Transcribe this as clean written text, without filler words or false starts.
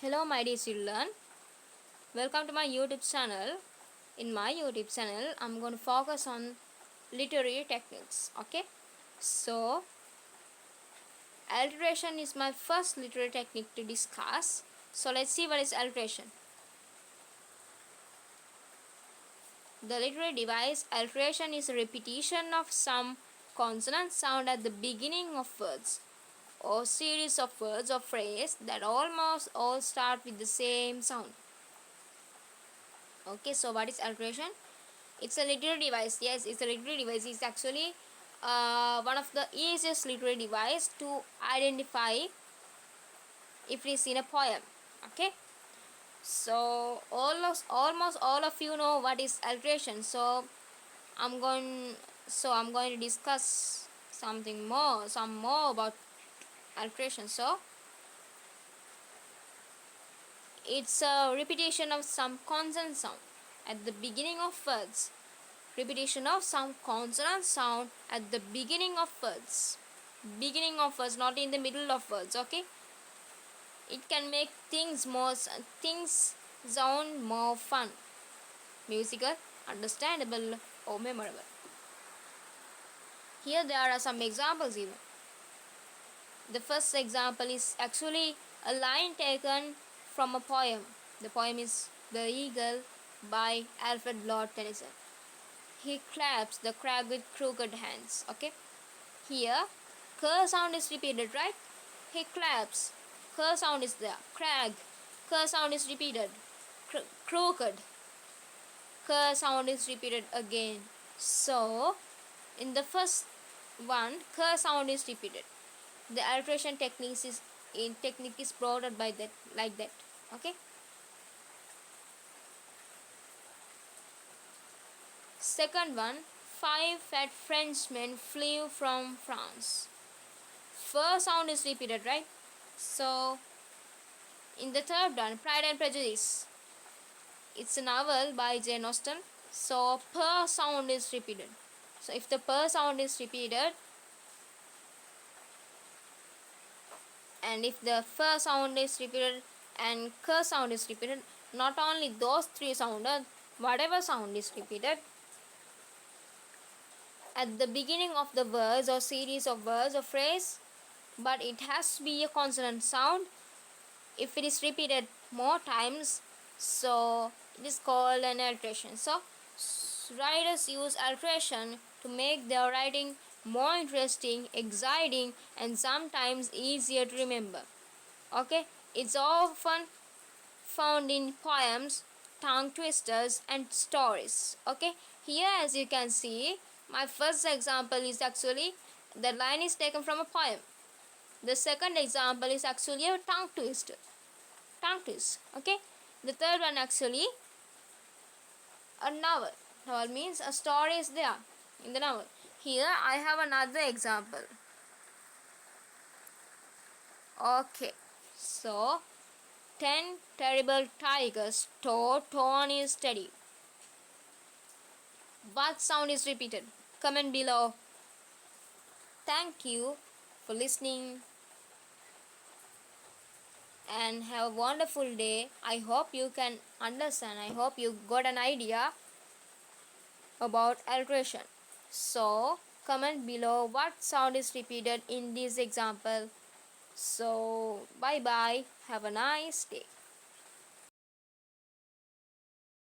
Hello my dear children, welcome to my YouTube channel. In my YouTube channel, I'm going to focus on literary techniques. Okay, so alliteration is my first literary technique to discuss. So let's see what is alliteration. The literary device alliteration is a repetition of some consonant sound at the beginning of words or series of words or phrase that almost all start with the same sound. Okay, so what is alliteration? It's a literary device. Yes, it's a literary device. It's actually one of the easiest literary device to identify if it is in a poem. Okay, so almost all of you know what is alliteration. So I'm going to discuss some more about alliteration. So it's a repetition of some consonant sound at the beginning of words. Repetition of some consonant sound at the beginning of words. Beginning of words, not in the middle of words. Okay. It can make things sound more fun, musical, understandable, or memorable. Here there are some examples even. The first example is actually a line taken from a poem. The poem is The Eagle by Alfred Lord Tennyson. He claps the crag with crooked hands. Okay. Here, k sound is repeated, right? He claps. K sound is there. Crag. K sound is repeated. Crooked. K sound is repeated again. So, in the first one, k sound is repeated. The alliteration technique is brought out by that, like that. Okay. Second one, 5 fat Frenchmen flew from France. First sound is repeated, right? So, in the third one, Pride and Prejudice. It's a novel by Jane Austen. So, per sound is repeated. So, if the per sound is repeated, and if the fir sound is repeated and k sound is repeated, not only those three sounds, whatever sound is repeated at the beginning of the words or series of words or phrase, but it has to be a consonant sound. If it is repeated more times, so it is called an alliteration. So writers use alliteration to make their writing more interesting, exciting, and sometimes easier to remember. Okay, it's often found in poems, tongue twisters, and stories. Okay, here as you can see, my first example is actually the line is taken from a poem. The second example is actually a tongue twist. Okay. The third one actually a novel. Novel means a story is there in the novel. Here I have another example. Okay. So 10 terrible tigers tore Tony steady. What sound is repeated? Comment below. Thank you for listening and have a wonderful day. I hope you can understand. I hope you got an idea about alliteration. So comment below what sound is repeated in this example. So bye bye. Have a nice day.